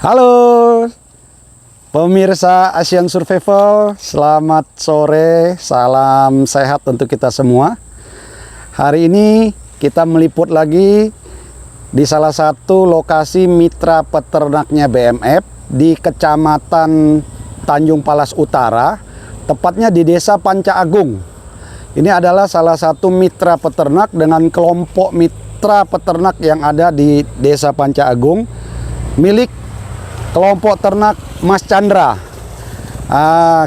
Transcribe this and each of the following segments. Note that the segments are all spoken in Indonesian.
Halo pemirsa Asian Survival, selamat sore, salam sehat untuk kita semua. Hari ini kita meliput lagi di salah satu lokasi mitra peternaknya BMF di Kecamatan Tanjung Palas Utara, tepatnya di Desa Panca Agung. Ini adalah salah satu mitra peternak dengan kelompok mitra peternak yang ada di Desa Panca Agung, milik kelompok ternak Mas Chandra.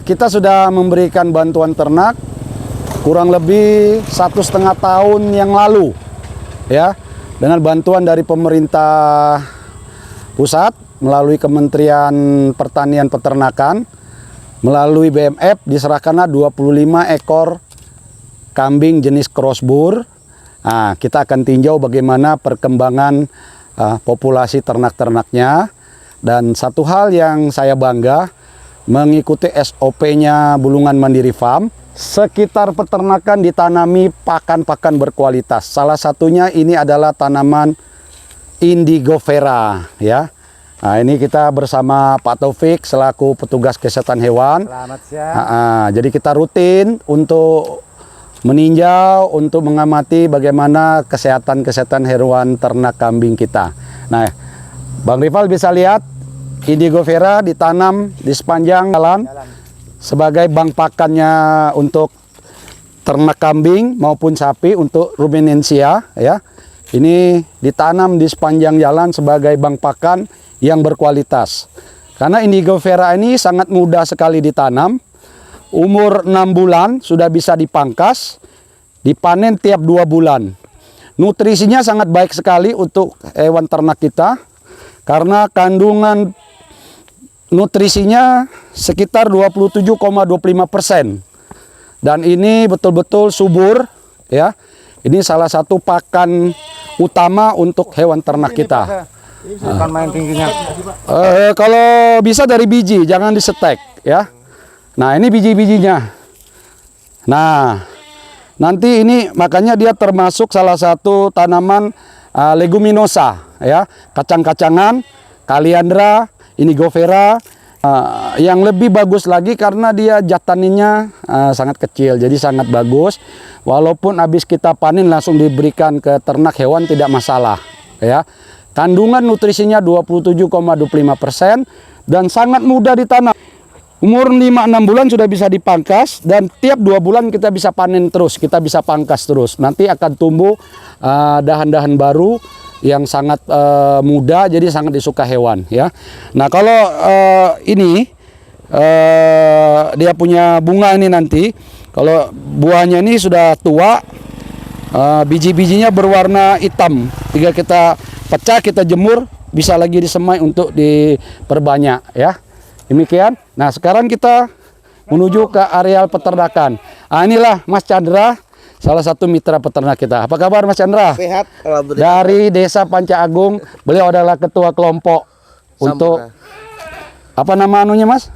Kita sudah memberikan bantuan ternak kurang lebih 1,5 tahun yang lalu, ya, dengan bantuan dari pemerintah pusat melalui Kementerian Pertanian Peternakan, melalui BMF diserahkanlah 25 ekor kambing jenis crossbur. Kita akan tinjau bagaimana perkembangan populasi ternak-ternaknya. Dan satu hal yang saya bangga, mengikuti SOP-nya Bulungan Mandiri Farm, sekitar peternakan ditanami pakan-pakan berkualitas. Salah satunya ini adalah tanaman Indigo Vera, ya. Nah, ini kita bersama Pak Taufik selaku petugas kesehatan hewan. Selamat siang. Jadi kita rutin untuk meninjau, untuk mengamati bagaimana kesehatan hewan ternak kambing kita. Nah, Bang Rival bisa lihat Indigo Vera ditanam di sepanjang jalan sebagai bank pakannya untuk ternak kambing maupun sapi untuk ruminansia, ya. Ini ditanam di sepanjang jalan sebagai bank pakan yang berkualitas. Karena Indigo Vera ini sangat mudah sekali ditanam. Umur 6 bulan sudah bisa dipangkas, dipanen tiap 2 bulan. Nutrisinya sangat baik sekali untuk hewan ternak kita, karena kandungan nutrisinya sekitar 27,25%. Dan ini betul-betul subur, ya. Ini salah satu pakan utama untuk hewan ternak kita. Bukan main tingginya. Kalau bisa dari biji, jangan disetek, ya. Nah, ini biji-bijinya. Nah, nanti ini makanya dia termasuk salah satu tanaman leguminosa, ya, kacang-kacangan, kaliandra, Indigo Vera. Yang lebih bagus lagi karena dia jataninya sangat kecil, jadi sangat bagus. Walaupun habis kita panen langsung diberikan ke ternak hewan tidak masalah, ya. Kandungan nutrisinya 27,25% dan sangat mudah ditanam. Umur 5-6 bulan sudah bisa dipangkas, dan tiap 2 bulan kita bisa panen terus, kita bisa pangkas terus. Nanti akan tumbuh dahan-dahan baru yang sangat muda, jadi sangat disuka hewan, ya. Nah, kalau ini dia punya bunga ini nanti, kalau buahnya ini sudah tua, biji-bijinya berwarna hitam. Jika kita pecah, kita jemur, bisa lagi disemai untuk diperbanyak, ya. Demikian. Nah, sekarang kita menuju ke areal peternakan. Inilah Mas Chandra, salah satu mitra peternak kita. Apa kabar Mas Chandra? Sehat. Dari Desa Panca Agung. Beliau adalah ketua kelompok untuk apa nama anunya, Mas?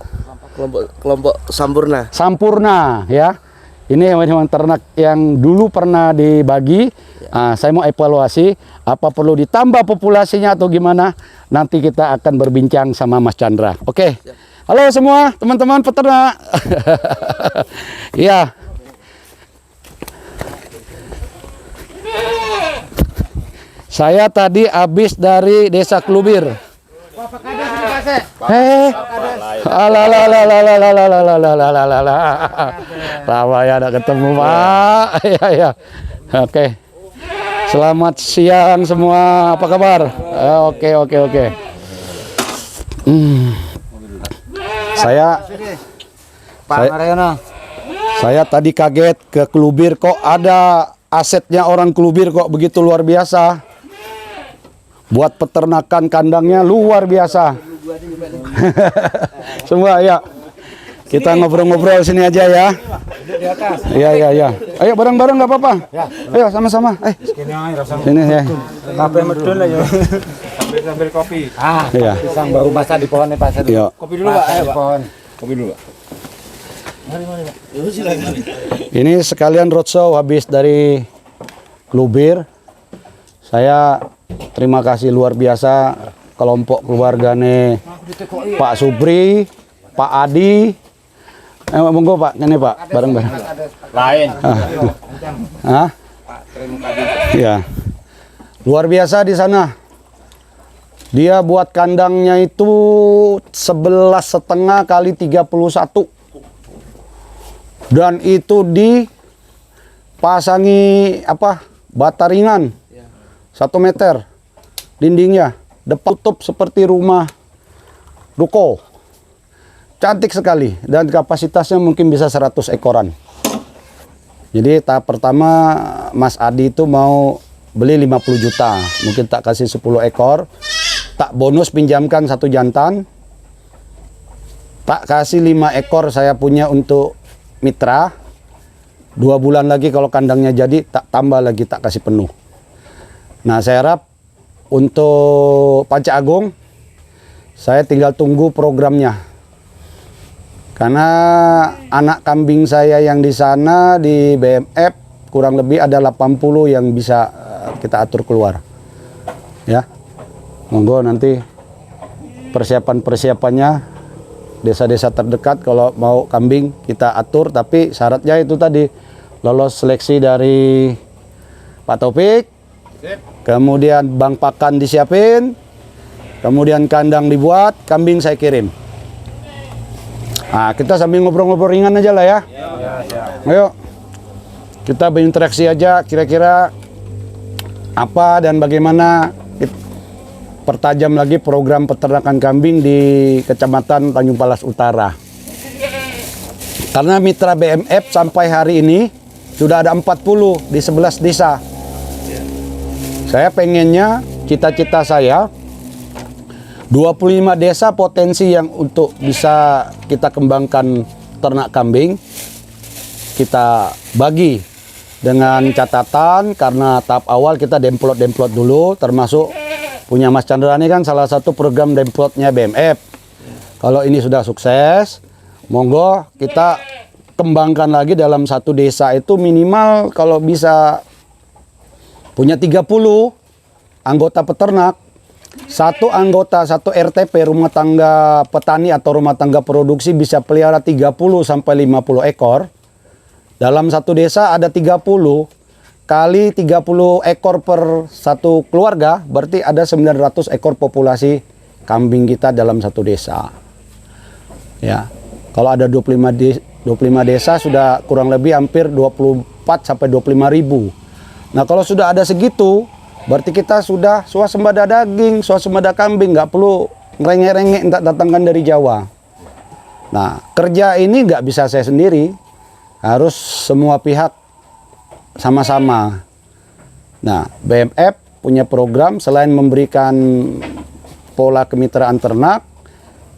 Kelompok Sampurna. Sampurna, ya. Ini hewan-hewan ternak yang dulu pernah dibagi. Saya mau evaluasi apa perlu ditambah populasinya atau gimana. Nanti kita akan berbincang sama Mas Chandra. Oke. Halo semua teman-teman peternak. Iya. Saya tadi habis dari Desa Klubir. Lama ya ada ketemu, Pak. Ya. Oke. Selamat siang semua. Apa kabar? Oke. Saya tadi kaget ke Klubir, kok ada asetnya orang Klubir kok begitu luar biasa. Buat peternakan kandangnya luar biasa. Semua, ya. Kita ngobrol-ngobrol sini aja, ya. Iya. Ayo bareng-bareng nggak apa-apa. Ayo sama-sama. Sini ya. Kafe medun lah ya. Sambil kopi. Iya. Pisang baru basah di pohon nih, Pak. Iya. Kopi dulu, Pak. Ayo, pohon. Kopi dulu, Pak. Ini sekalian roadshow habis dari Klubir. Saya terima kasih luar biasa kelompok keluargane Pak Supri, Pak Adi. Monggo Pak, ini Pak, bareng-bareng. Lain. Hah? Ya. Luar biasa di sana. Dia buat kandangnya itu 11,5 kali 31. Dan itu dipasangi bata ringan 1 meter dindingnya, depan tutup seperti rumah ruko. Cantik sekali dan kapasitasnya mungkin bisa 100 ekoran. Jadi tahap pertama Mas Adi itu mau beli 50 juta, mungkin tak kasih 10 ekor, tak bonus pinjamkan 1 jantan, tak kasih 5 ekor saya punya untuk mitra. 2 bulan lagi kalau kandangnya jadi, tak tambah lagi, tak kasih penuh. Nah, saya harap untuk Panca Agung, saya tinggal tunggu programnya. Karena anak kambing saya yang di sana di BMF kurang lebih ada 80 yang bisa kita atur keluar. Ya. Monggo nanti persiapan-persiapannya desa-desa terdekat kalau mau kambing kita atur, tapi syaratnya itu tadi lolos seleksi dari Pak Taufik. Kemudian bang pakan disiapin, kemudian kandang dibuat, kambing saya kirim. Nah, kita sambil ngobrol-ngobrol ringan aja lah ya. Ayo, kita berinteraksi aja kira-kira apa dan bagaimana pertajam lagi program peternakan kambing di Kecamatan Tanjung Palas Utara. Karena mitra BMF sampai hari ini sudah ada 40 di 11 desa. Saya pengennya, cita-cita saya 25 desa potensi yang untuk bisa kita kembangkan ternak kambing, kita bagi dengan catatan karena tahap awal kita demplot dulu, termasuk punya Mas Chandra ini kan salah satu program demplotnya BMF. Kalau ini sudah sukses, monggo kita kembangkan lagi dalam satu desa itu minimal kalau bisa punya 30 anggota peternak. Satu anggota, satu RTP rumah tangga petani atau rumah tangga produksi bisa pelihara 30 sampai 50 ekor. Dalam satu desa ada 30 kali 30 ekor per satu keluarga, berarti ada 900 ekor populasi kambing kita dalam satu desa. Ya. Kalau ada 25 desa sudah kurang lebih hampir 24 sampai 25 ribu. Nah, kalau sudah ada segitu, berarti kita sudah swasembada daging, swasembada kambing, nggak perlu ngerengek-rengek datangkan dari Jawa. Nah, kerja ini nggak bisa saya sendiri, harus semua pihak sama-sama. Nah, BMF punya program selain memberikan pola kemitraan ternak,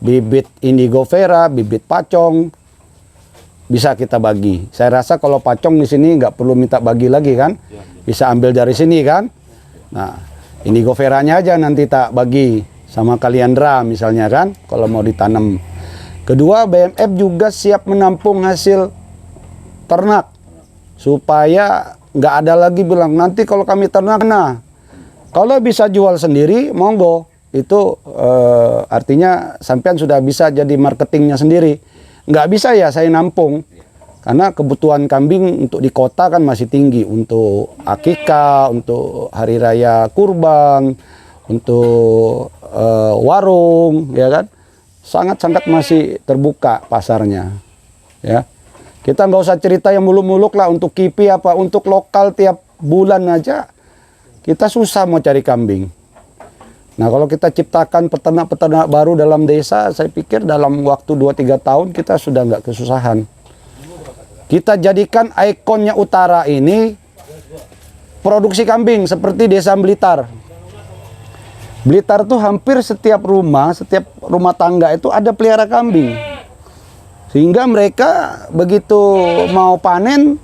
bibit indigo vera, bibit pacong, bisa kita bagi. Saya rasa kalau pacong di sini nggak perlu minta bagi lagi kan, bisa ambil dari sini kan. Nah, indigo veranya aja nanti tak bagi sama Kaliandra misalnya kan, kalau mau ditanam. Kedua, BMF juga siap menampung hasil ternak supaya nggak ada lagi bilang nanti kalau kami ternak. Nah, kalau bisa jual sendiri, monggo. Itu artinya sampean sudah bisa jadi marketingnya sendiri. Nggak bisa ya saya nampung. Karena kebutuhan kambing untuk di kota kan masih tinggi, untuk akikah, untuk hari raya kurban, untuk warung, ya kan, sangat-sangat masih terbuka pasarnya, ya. Kita nggak usah cerita yang muluk-muluk lah untuk KIPI apa, untuk lokal tiap bulan aja kita susah mau cari kambing. Nah, kalau kita ciptakan peternak-peternak baru dalam desa, saya pikir dalam waktu 2-3 tahun kita sudah nggak kesusahan. Kita jadikan ikonnya utara ini produksi kambing seperti desa Blitar. Blitar tuh hampir setiap rumah tangga itu ada pelihara kambing. Sehingga mereka begitu mau panen,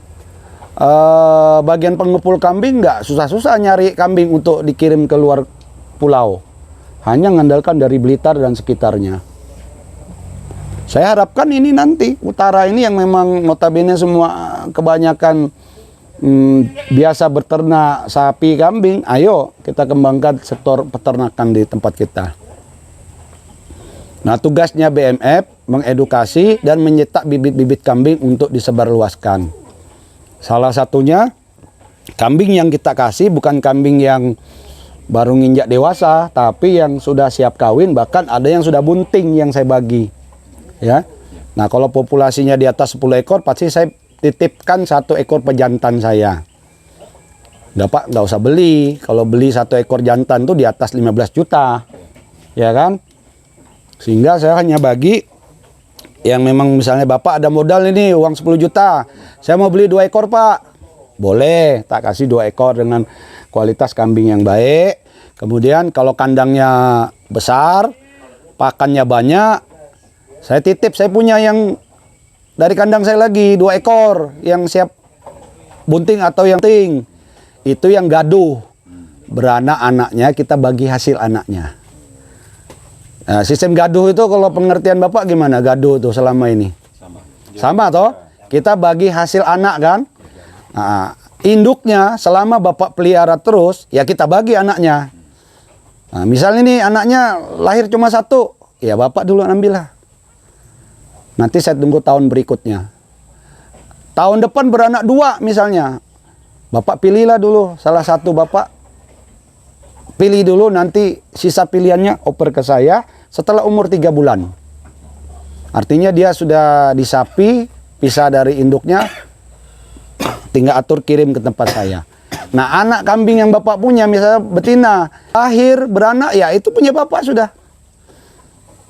bagian pengepul kambing nggak susah-susah nyari kambing untuk dikirim ke luar pulau. Hanya mengandalkan dari Blitar dan sekitarnya. Saya harapkan ini nanti utara ini yang memang notabene semua kebanyakan biasa beternak sapi kambing, ayo kita kembangkan sektor peternakan di tempat kita. Nah, tugasnya BMF mengedukasi dan mencetak bibit-bibit kambing untuk disebarluaskan. Salah satunya kambing yang kita kasih bukan kambing yang baru nginjak dewasa, tapi yang sudah siap kawin, bahkan ada yang sudah bunting yang saya bagi. Ya. Nah, kalau populasinya di atas 10 ekor, pasti saya titipkan 1 ekor pejantan saya. Pak, nggak usah beli. Kalau beli 1 ekor jantan tuh di atas 15 juta. Ya kan? Sehingga saya hanya bagi yang memang misalnya Bapak ada modal ini uang 10 juta. Saya mau beli 2 ekor Pak. Boleh, tak kasih 2 ekor dengan kualitas kambing yang baik. Kemudian kalau kandangnya besar, pakannya banyak, saya titip, saya punya yang dari kandang saya lagi 2 ekor yang siap bunting atau yang ting. Itu yang gaduh. Beranak anaknya kita bagi hasil anaknya. Nah, sistem gaduh itu kalau pengertian Bapak gimana gaduh itu selama ini? Sama toh? Kita bagi hasil anak kan? Nah, induknya selama Bapak pelihara terus, ya kita bagi anaknya. Nah, misalnya nih anaknya lahir cuma 1, ya Bapak dulu ambillah. Nanti saya tunggu tahun berikutnya. Tahun depan beranak 2 misalnya. Bapak pilihlah dulu salah satu Bapak. Pilih dulu, nanti sisa pilihannya oper ke saya setelah umur 3 bulan. Artinya dia sudah disapi, pisah dari induknya, tinggal atur kirim ke tempat saya. Nah, anak kambing yang Bapak punya, misalnya betina, lahir, beranak, ya itu punya Bapak sudah.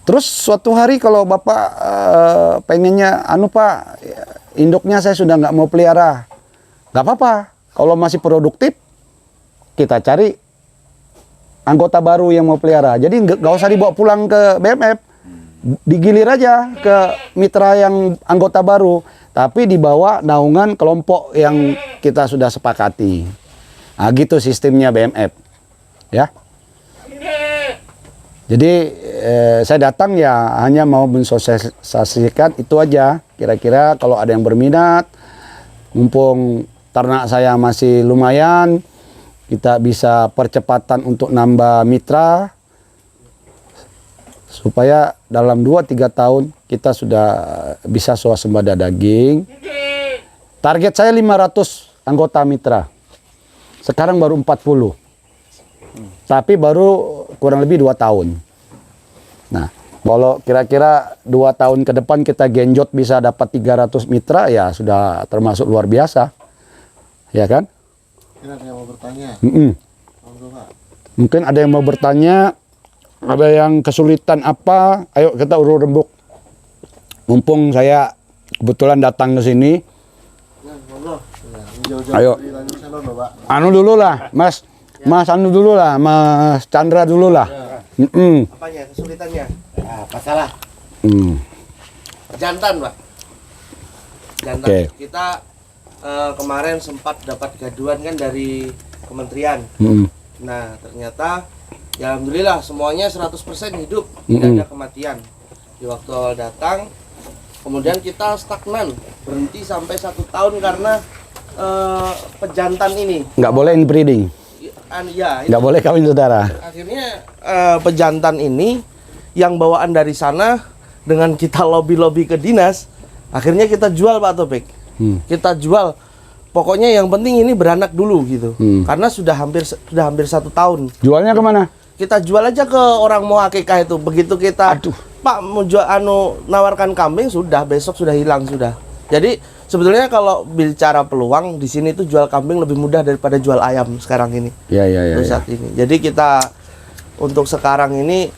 Terus suatu hari kalau Bapak pengennya, Pak, induknya saya sudah nggak mau pelihara. Nggak apa-apa, kalau masih produktif, kita cari anggota baru yang mau pelihara. Jadi nggak usah dibawa pulang ke BMF. Digilir aja ke mitra yang anggota baru. Tapi dibawa naungan kelompok yang kita sudah sepakati. Nah, gitu sistemnya BMF. Ya. Jadi saya datang ya hanya mau mensosialisasikan itu aja. Kira-kira kalau ada yang berminat, mumpung ternak saya masih lumayan, kita bisa percepatan untuk nambah mitra supaya dalam 2-3 tahun kita sudah bisa swasembada daging. Target saya 500 anggota mitra. Sekarang baru 40. Tapi baru kurang lebih 2 tahun. Nah, kalau kira-kira 2 tahun ke depan kita genjot bisa dapat 300 mitra, ya sudah termasuk luar biasa. Ya kan? Mungkin ada yang mau bertanya. Mungkin ada yang mau bertanya, ada yang kesulitan apa, ayo kita urut rembuk. Mumpung saya kebetulan datang ke sini. Ayo. Anu dulu lah, Mas. Mas anu dulu lah, Mas Chandra dulu lah. Apanya kesulitannya? Nah, masalah. Jantan, Pak. Jantan. Oke. Kita kemarin sempat dapat gaduhan kan dari kementerian. Nah, ternyata ya alhamdulillah semuanya 100% hidup, tidak ada kematian. Di waktu awal datang, kemudian kita stagnan, berhenti sampai 1 tahun karena pejantan ini. Nggak boleh inbreeding. Ya, Nggak boleh kawin saudara. akhirnya pejantan ini yang bawaan dari sana dengan kita lobby-lobby ke dinas, akhirnya kita jual Pak Topik. Kita jual. Pokoknya yang penting ini beranak dulu gitu. Karena sudah hampir 1 tahun. Jualnya kemana? Kita jual aja ke orang mau akikah itu. Begitu kita Pak mau jual nawarkan kambing, sudah besok sudah hilang sudah. Jadi sebetulnya kalau bicara peluang di sini tuh jual kambing lebih mudah daripada jual ayam sekarang ini. Ya. Saat ini. Jadi kita untuk sekarang ini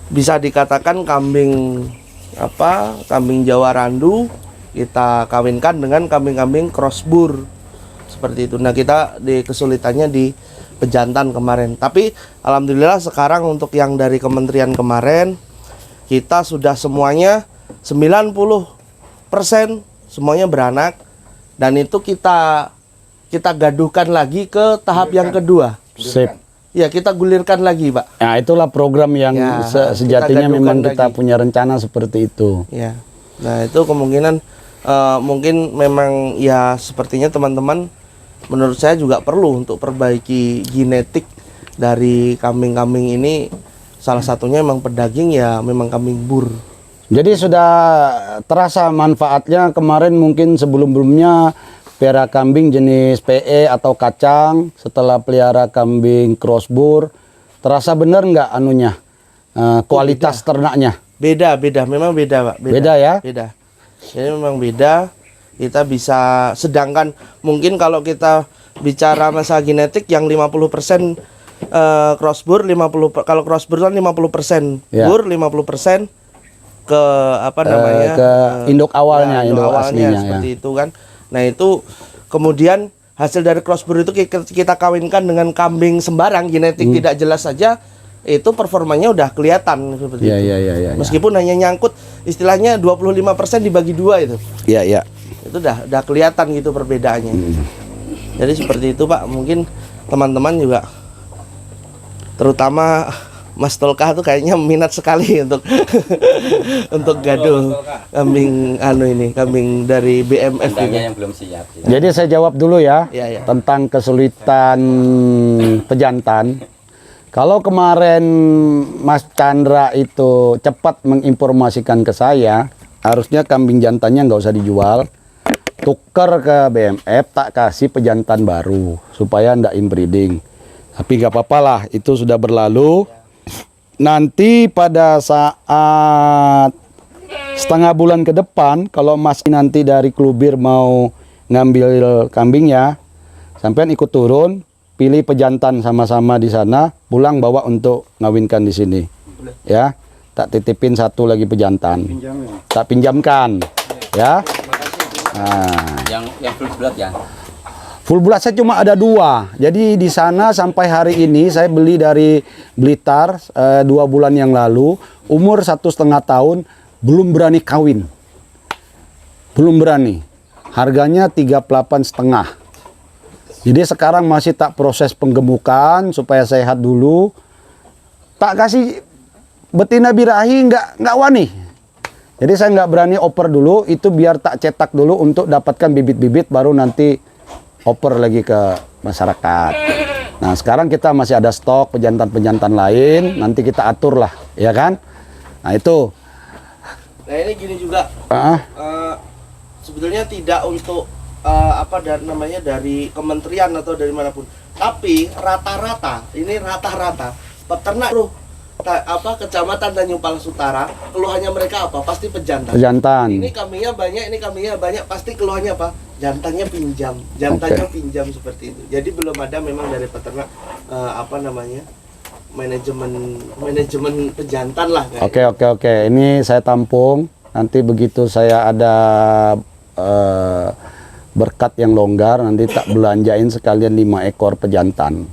bisa dikatakan kambing kambing Jawa Randu kita kawinkan dengan kambing-kambing crossbur seperti itu. Nah, kita kesulitannya di pejantan kemarin. Tapi alhamdulillah sekarang untuk yang dari kementerian kemarin kita sudah semuanya 90% semuanya beranak, dan itu kita gaduhkan lagi ke tahap yang kedua. Sip. Ya, kita gulirkan lagi, Pak. Nah, itulah program yang Ya, sejatinya kita memang gaduhkan kita lagi. punya rencana seperti itu. Ya. Nah, itu kemungkinan mungkin memang ya sepertinya teman-teman menurut saya juga perlu untuk perbaiki genetik dari kambing-kambing ini Salah satunya emang pedaging ya memang kambing bur. Jadi sudah terasa manfaatnya kemarin mungkin sebelum-sebelumnya pelihara kambing jenis PE atau kacang, setelah pelihara kambing crossbur, terasa bener nggak anunya kualitas ternaknya? Beda, memang beda, Pak. Beda ya? Beda. Jadi memang beda. Kita bisa, sedangkan mungkin kalau kita bicara masalah genetik yang 50% crossbur, 50 kalau crossbur kan 50% Ya. bur, 50% ke apa namanya? Ke induk awalnya, ya, induk awalnya aslinya seperti ya. itu kan. Nah, itu kemudian hasil dari crossbur itu kita kawinkan dengan kambing sembarang genetik tidak jelas saja, itu performanya udah kelihatan seperti Iya, itu. iya, iya, iya. Meskipun hanya nyangkut istilahnya 25% dibagi 2 itu. Iya, iya. Itu udah kelihatan gitu perbedaannya. Jadi seperti itu, Pak. Mungkin teman-teman juga, terutama Mas Tolka tuh kayaknya minat sekali untuk untuk gaduh kambing kambing dari BMF ini. yang belum siap. Jadi saya jawab dulu ya, Iya, iya. tentang kesulitan pejantan. Kalau kemarin Mas Chandra itu cepat menginformasikan ke saya, harusnya kambing jantannya nggak usah dijual, tuker ke BMF, tak kasih pejantan baru supaya ndak inbreeding. Tapi nggak apa-apa lah, itu sudah berlalu. Nanti pada saat setengah bulan ke depan, kalau masih nanti dari Klubir mau ngambil kambingnya, sampean ikut turun, pilih pejantan sama-sama di sana, pulang bawa untuk ngawinkan di sini. Ya, tak titipin satu lagi pejantan. Tak pinjamkan. Ya. Nah, Yang full blood ya. full blood saya cuma ada 2. Jadi di sana sampai hari ini saya beli dari Blitar 2 bulan yang lalu, umur 1,5 tahun, belum berani kawin. Belum berani. Harganya 38,5. Jadi sekarang masih tak proses penggemukan supaya sehat dulu. Tak kasih betina birahi nggak wani. Jadi saya nggak berani oper dulu, itu biar tak cetak dulu untuk dapatkan bibit-bibit baru nanti oper lagi ke masyarakat. Nah sekarang kita masih ada stok pejantan-pejantan lain, nanti kita atur lah, ya kan? Nah itu. Nah, ini gini juga. Sebetulnya tidak untuk dari kementerian atau dari manapun. Tapi rata-rata peternak Kecamatan Tanjung Palas Utara, keluhannya mereka apa? Pasti pejantan. Pejantan. Ini kambingnya banyak, pasti keluhannya apa? Jantannya pinjam, pinjam seperti itu. Jadi belum ada memang dari peternak manajemen pejantan lah. Oke. Ini saya tampung. Nanti begitu saya ada berkat yang longgar, nanti tak belanjain sekalian 5 ekor pejantan.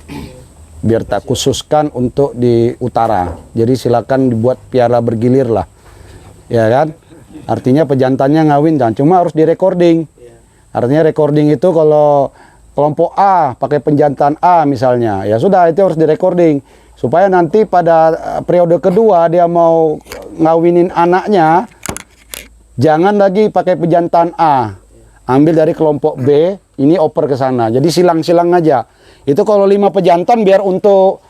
Biar tak khususkan untuk di utara. Jadi silakan dibuat piara bergilir lah. Ya kan? Artinya pejantannya ngawin kan, cuma harus direkording. Artinya recording itu kalau kelompok A pakai pejantan A misalnya, ya sudah itu harus direkording supaya nanti pada periode kedua dia mau ngawinin anaknya, jangan lagi pakai pejantan A. Ambil dari kelompok B, ini oper ke sana. Jadi silang-silang aja. Itu kalau 5 pejantan biar untuk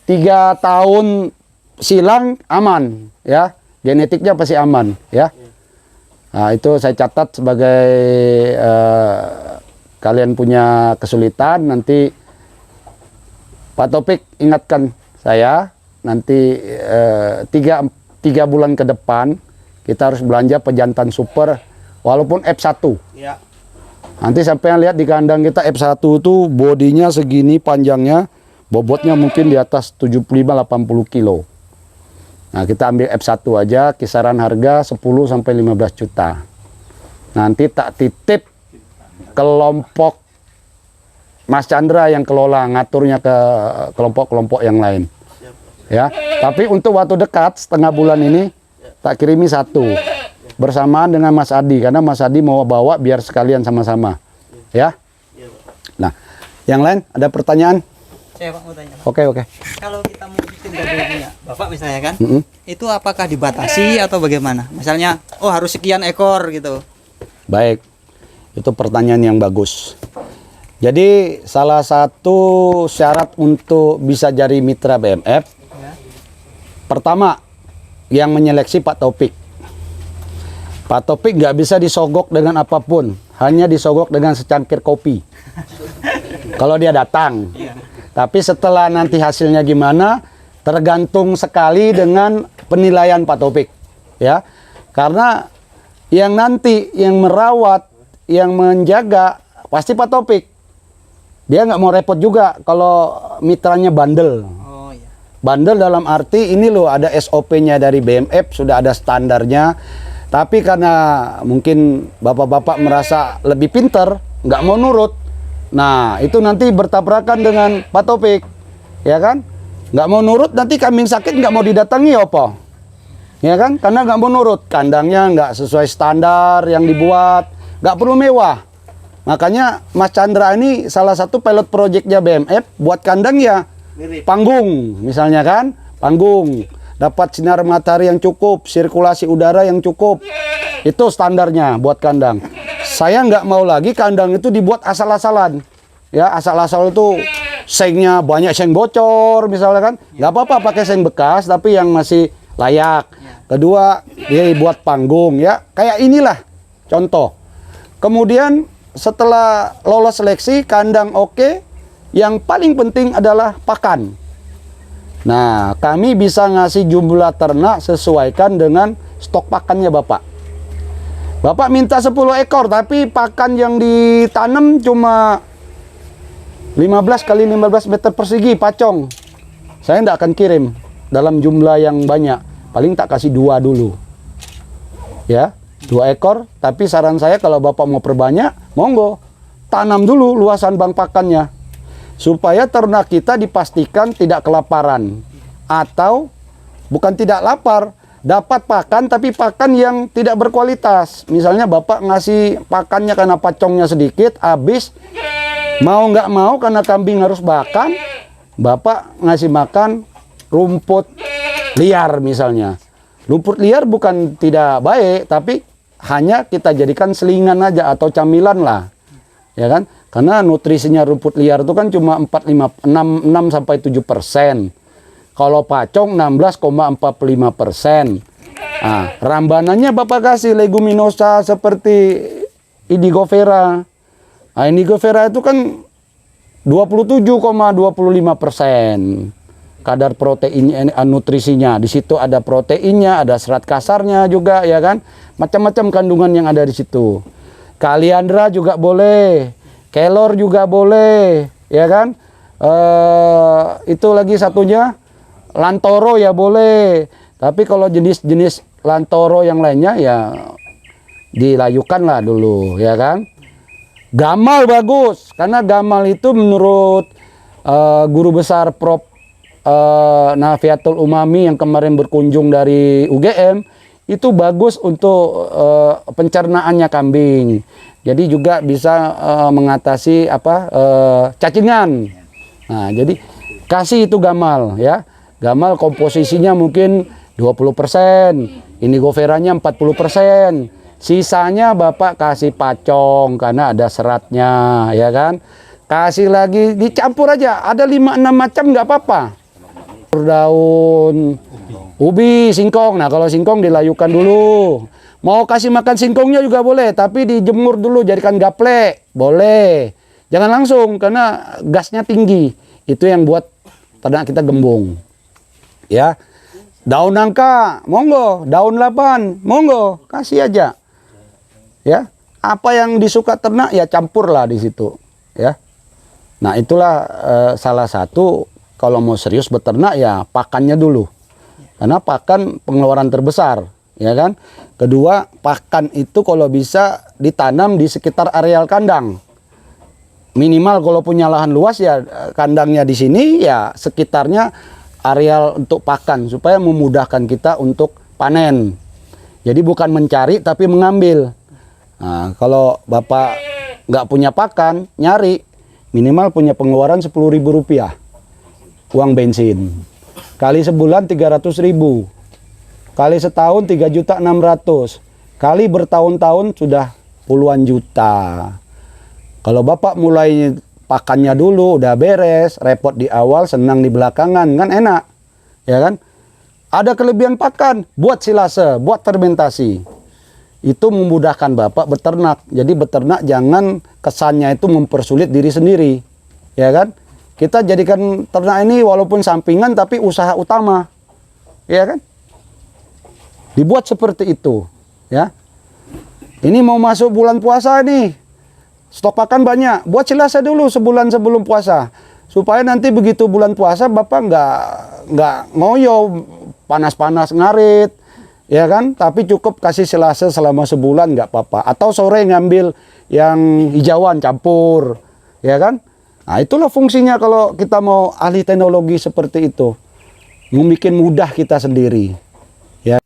3 tahun silang aman, ya. Genetiknya pasti aman, ya. Nah, itu saya catat sebagai kalian punya kesulitan, nanti Pak Topik ingatkan saya, nanti 3 bulan ke depan kita harus belanja pejantan super walaupun F1. Ya. Nanti sampai lihat di kandang kita F1 itu bodinya segini panjangnya, bobotnya mungkin di atas 75-80 kilo. Nah kita ambil F1 aja, kisaran harga 10-15 juta. Nanti tak titip kelompok Mas Chandra yang kelola, ngaturnya ke kelompok-kelompok yang lain. Ya, tapi untuk waktu dekat setengah bulan ini tak kirimi 1. Bersamaan dengan Mas Adi, karena Mas Adi mau bawa biar sekalian sama-sama, ya. Nah, yang lain ada pertanyaan? Saya Pak mau tanya. Pak. Oke. Kalau kita mau bikin gabungnya, Bapak misalnya kan, itu apakah dibatasi atau bagaimana? Misalnya, oh harus sekian ekor gitu. Baik, itu pertanyaan yang bagus. Jadi salah satu syarat untuk bisa jadi mitra BMF, Ya. Pertama, yang menyeleksi Pak Taufik. Pak Taufik nggak bisa disogok dengan apapun, hanya disogok dengan secangkir kopi. Kalau dia datang. Tapi setelah nanti hasilnya gimana, tergantung sekali dengan penilaian Pak Taufik. Ya, karena yang nanti yang merawat, yang menjaga pasti Pak Taufik. Dia nggak mau repot juga kalau mitranya bandel. Oh iya. Bandel dalam arti ini loh ada SOP-nya dari BMF, sudah ada standarnya. Tapi karena mungkin bapak-bapak merasa lebih pinter, nggak mau nurut. Nah, itu nanti bertabrakan dengan Pak Taufik. Ya kan? Nggak mau nurut, nanti kambing sakit nggak mau didatangi apa? Ya kan? Karena nggak mau nurut. Kandangnya nggak sesuai standar yang dibuat. Nggak perlu mewah. Makanya Mas Chandra ini salah satu pilot projectnya BMF buat kandang ya panggung misalnya kan, panggung dapat sinar matahari yang cukup, sirkulasi udara yang cukup, itu standarnya buat kandang. Saya nggak mau lagi kandang itu dibuat asal-asalan, ya asal-asal itu sengnya banyak seng bocor misalnya kan, nggak apa-apa pakai seng bekas tapi yang masih layak. Kedua dia buat panggung ya, kayak inilah contoh. Kemudian setelah lolos seleksi, kandang oke, yang paling penting adalah pakan. Nah, kami bisa ngasih jumlah ternak sesuaikan dengan stok pakannya Bapak. Bapak minta 10 ekor, tapi pakan yang ditanam cuma 15 kali 15 meter persegi pacong. Saya tidak akan kirim dalam jumlah yang banyak. Paling tak kasih 2 dulu. Ya. 2 ekor, tapi saran saya kalau Bapak mau perbanyak, monggo tanam dulu luasan bank pakannya supaya ternak kita dipastikan tidak kelaparan atau bukan tidak lapar, dapat pakan tapi pakan yang tidak berkualitas. Misalnya Bapak ngasih pakannya karena pacongnya sedikit, habis mau nggak mau karena kambing harus makan, Bapak ngasih makan rumput liar misalnya. Rumput liar bukan tidak baik, tapi hanya kita jadikan selingan aja atau camilan lah, ya kan? Karena nutrisinya rumput liar itu kan cuma 6 sampai 7%. Kalau pacong 16,45%. Nah, rambanannya Bapak kasih leguminosa seperti Indigofera. Nah, Indigofera itu kan 27,25% kadar proteinnya, nutrisinya. Di situ ada proteinnya, ada serat kasarnya juga, ya kan? Macam-macam kandungan yang ada di situ. Kaliandra juga boleh, kelor juga boleh, ya kan? Itu lagi satunya lantoro ya boleh. Tapi kalau jenis-jenis lantoro yang lainnya ya dilayukan lah dulu, ya kan? Gamal bagus, karena gamal itu menurut guru besar Prof. Nafiatul Umami yang kemarin berkunjung dari UGM, itu bagus untuk pencernaannya kambing. Jadi juga bisa mengatasi cacingan. Nah, jadi kasih itu gamal ya. Gamal komposisinya mungkin 20%, Indigoveranya 40%. Sisanya Bapak kasih pacong karena ada seratnya, ya kan? Kasih lagi, dicampur aja. Ada 5-6 macam nggak apa-apa. Daun ubi, singkong. Nah, kalau singkong dilayukan dulu. Mau kasih makan singkongnya juga boleh, tapi dijemur dulu jadikan gaplek. Boleh. Jangan langsung karena gasnya tinggi. Itu yang buat ternak kita gembung. Ya. Daun nangka, monggo. Daun laban, monggo. Kasih aja. Ya. Apa yang disuka ternak ya campurlah di situ, ya. Nah, itulah salah satu kalau mau serius beternak ya pakannya dulu. Karena pakan pengeluaran terbesar, ya kan? Kedua, pakan itu kalau bisa ditanam di sekitar areal kandang. Minimal kalau punya lahan luas ya kandangnya di sini, ya sekitarnya areal untuk pakan supaya memudahkan kita untuk panen. Jadi bukan mencari tapi mengambil. Nah, kalau Bapak nggak punya pakan, nyari minimal punya pengeluaran Rp10.000 uang bensin. Kali sebulan 300.000. Kali setahun 3.600.000. Kali bertahun-tahun sudah puluhan juta. Kalau Bapak mulai pakannya dulu udah beres, repot di awal, senang di belakangan, kan enak. Ya kan? Ada kelebihan pakan, buat silase, buat fermentasi. Itu memudahkan Bapak beternak. Jadi beternak jangan kesannya itu mempersulit diri sendiri. Ya kan? Kita jadikan ternak ini walaupun sampingan tapi usaha utama. Ya kan? Dibuat seperti itu, ya. Ini mau masuk bulan puasa nih. Stok pakan banyak. Buat silase dulu sebulan sebelum puasa. Supaya nanti begitu bulan puasa Bapak nggak ngoyo, panas-panas ngarit, ya kan? Tapi cukup kasih silase selama sebulan nggak apa-apa. Atau sore ngambil yang hijauan campur, ya kan? Nah itulah fungsinya kalau kita mau ahli teknologi seperti itu. Membuat mudah kita sendiri. Ya.